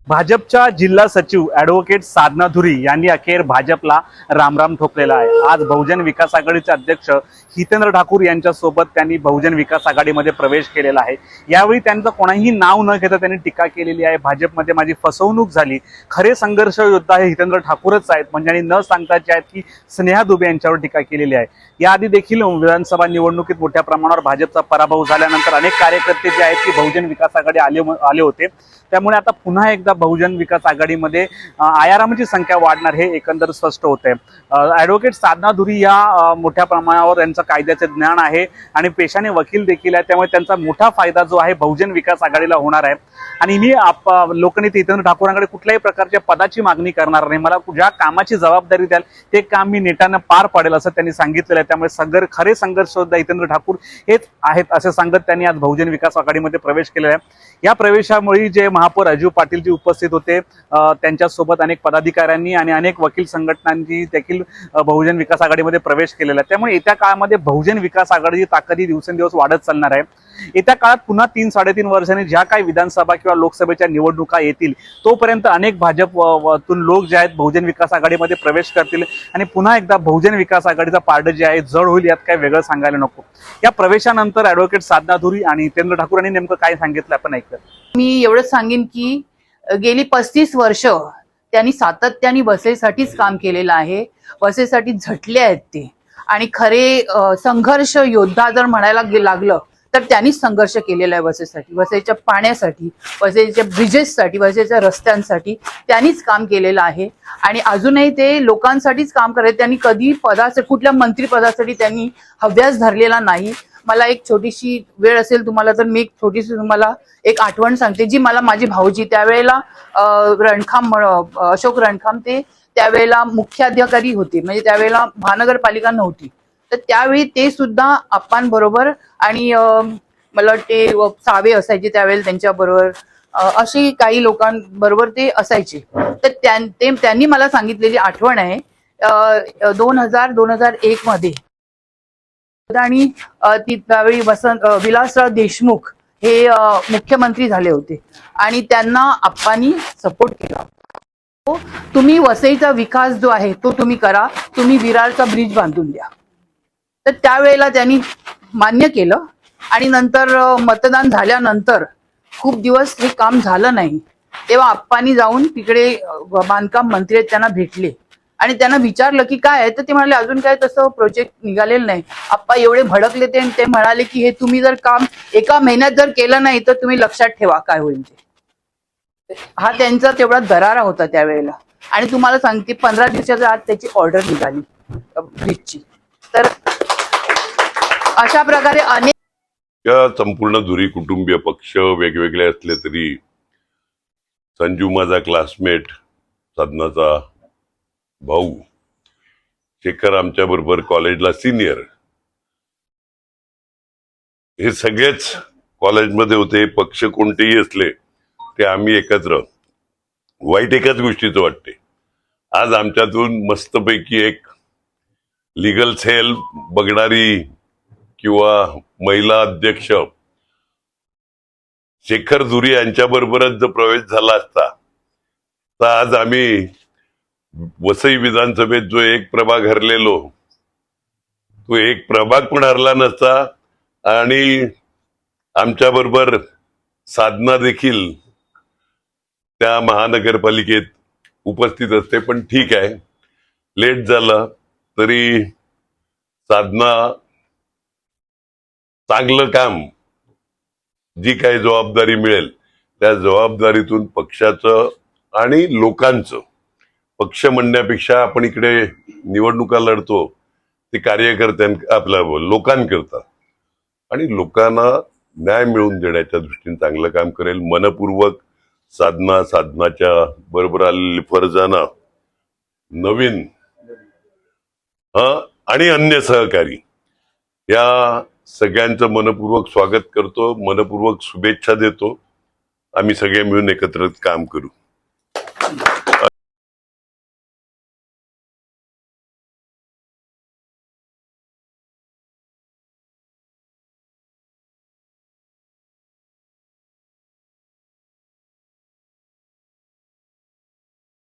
भाजपच्या जिल्हा सचिव ॲडव्होकेट साधना धुरी यांनी अखेर भाजपला रामराम ठोकलेला आहे। आज बहुजन विकास आघाडीचे अध्यक्ष हितेंद्र ठाकूर यांच्यासोबत त्यांनी बहुजन विकास आघाडीमध्ये प्रवेश केलेला आहे। यावेळी त्यांचं कोणाही नाव न घेता त्यांनी टीका केलेली आहे। भाजपमध्ये माझी फसवणूक झाली, खरे संघर्ष योद्धा हे हितेंद्र ठाकूरच आहेत म्हणजे आणि न सांगताचे आहेत की स्नेहा दुबे यांच्यावर टीका केलेली आहे। याआधी देखील विधानसभा निवडणुकीत मोठ्या प्रमाणावर भाजपचा पराभव झाल्यानंतर अनेक कार्यकर्ते जे आहेत की बहुजन विकास आघाडी आले होते। त्यामुळे आता पुन्हा एकदा बहुजन विकास आघाडीमध्ये आयारामाची संख्या वाढणार हे एकंदर स्पष्ट होते। ॲडव्होकेट साधना धुरी या मोठ्या प्रमाणावर त्यांचं कायद्याचे ज्ञान आहे आणि पेशाने वकील देखील आहे, त्यामुळे त्यांचा मोठा फायदा जो आहे बहुजन विकास आघाडीला होणार आहे। आणि मी लोकनेते हितेंद्र ठाकूरांकडे कुठल्याही प्रकारच्या पदाची मागणी करणार नाही, मला ज्या कामाची जबाबदारी द्याल ते काम मी नेटानं पार पाडेल असं त्यांनी सांगितलेलं आहे। त्यामुळे खरे संघर्ष योद्धा हितेंद्र ठाकूर हेच आहेत असं सांगत त्यांनी आज बहुजन विकास आघाडीमध्ये प्रवेश केलेला आहे। या प्रवेशामुळे जे महापौर अजू पाटील जी उपस्थित होते त्यांच्यासोबत अनेक पदाधिकाऱ्यांनी आणि अनेक वकील संघटनांनी देखील बहुजन विकास आघाडीमध्ये प्रवेश केलेला आहे। त्यामुळे येत्या काळामध्ये बहुजन विकास आघाडीची ताकद ही दिवसेंदिवस वाढत चालणार आहे। येत्या काळात पुन्हा 3-3.5 वर्षांनी ज्या काही विधानसभा किंवा लोकसभेच्या निवडणुका येतील तोपर्यंत अनेक भाजपतून लोक जे आहेत बहुजन विकास आघाडीमध्ये प्रवेश करतील आणि पुन्हा एकदा बहुजन विकास आघाडीचा पारडं जे आहे जड होईल, यात काही वेगळं सांगायला नको। या प्रवेशानंतर ॲडव्होकेट साधना धुरी आणि हितेंद्र ठाकूर यांनी नेमकं काय सांगितलं आपण ऐकलं। मी एवढंच सांगेन की गेली 35 वर्ष त्यांनी सातत्याने वसईसाठीच काम केलेलं आहे। वसईसाठी झटले आहेत ते आणि खरे संघर्ष योद्धा जर म्हणायला लागलं तर त्यांनीच संघर्ष केलेला आहे वसईसाठी, वसईच्या पाण्यासाठी, वसईच्या ब्रिजेससाठी, वसईच्या रस्त्यांसाठी त्यांनीच काम केलेलं आहे आणि अजूनही ते लोकांसाठीच काम करत। त्यांनी कधी कुठल्या मंत्रिपदासाठी त्यांनी हव्यास धरलेला नाही। मला एक छोटीशी वेळ असेल तुम्हाला तर मी एक छोटीशी तुम्हाला एक आठवण सांगते जी मला माझी भाऊजी त्यावेळेला अशोक रणखाम ते त्यावेळेला मुख्याधिकारी होते, म्हणजे त्यावेळेला महानगरपालिका नव्हती, तर त्यावेळी ते सुद्धा आप्पांबरोबर आणि मला वाटते सावे असायचे त्यावेळेला त्यांच्याबरोबर, अशी काही लोकांबरोबर ते असायचे। तर त्यांनी मला सांगितलेली आठवण आहे 2001 मध्ये आणि त्यावेळी विलासराव देशमुख हे मुख्यमंत्री झाले होते आणि त्यांना आप्पांनी सपोर्ट केला। तुम्ही वसईचा विकास जो आहे तो तुम्ही करा, तुम्ही विरारचा ब्रिज बांधून द्या। तर त्यावेळेला त्यांनी मान्य केलं आणि नंतर मतदान झाल्यानंतर खूप दिवस हे काम झालं नाही, तेव्हा आप्पांनी जाऊन तिकडे बांधकाम मंत्री आहेत त्यांना भेटले आणि त्यांना विचारलं की काय आहे, तर ते म्हणाले अजून काय तसं प्रोजेक्ट निघालेलं नाही। आप्पा एवढे भडकले ते म्हणाले की हे तुम्ही जर काम एका महिन्यात जर केलं नाही तर तुम्ही लक्षात ठेवा काय होईल ते। हा त्यांचा तेवढा दरारा होता त्यावेळेला आणि तुम्हाला सांगते 15 दिवसाच्या आत त्याची ऑर्डर निघाली ब्रिजची। तर अशा प्रकारे अनेक संपूर्ण धुरी कुटुंबीय पक्ष वेगवेगळे असले तरी संजू माझा क्लासमेट, साधनाचा भाऊ, शेखर आमच्या बरोबर कॉलेजला सिनियर, हे सगळेच कॉलेजमध्ये होते। पक्ष कोणतेही असले ते आम्ही एकत्र। वाईट एकाच गोष्टीचं वाटते, आज आमच्यातून मस्तपैकी एक लीगल सेल बघणारी किंवा महिला अध्यक्ष शेखर धुरी यांच्या बरोबरच जर प्रवेश झाला असता तर आज आम्ही वसई विधानसभेत जो एक प्रभाग हरलेलो तो एक प्रभाग पण हरला नसता आणि आमच्या बरोबर साधना देखील त्या महानगरपालिकेत उपस्थित असते। पण ठीक आहे, लेट झालं तरी साधना चांगलं काम, जी काही जबाबदारी मिळेल त्या जबाबदारीतून पक्षाचं आणि लोकांचं, पक्ष म्हणण्यापेक्षा आपण इकडे निवडणुका लढतो ते आपल्या लोकांकरता आणि लोकांना न्याय मिळवून देण्याच्या दृष्टीने चांगलं काम करेल। मनपूर्वक साधनाच्या बरोबर आलेली फरजाना, नवीन आणि अन्य सहकारी या सगळ्यांचं मनपूर्वक स्वागत करतो, मनपूर्वक शुभेच्छा देतो। आम्ही सगळे मिळून एकत्र काम करू।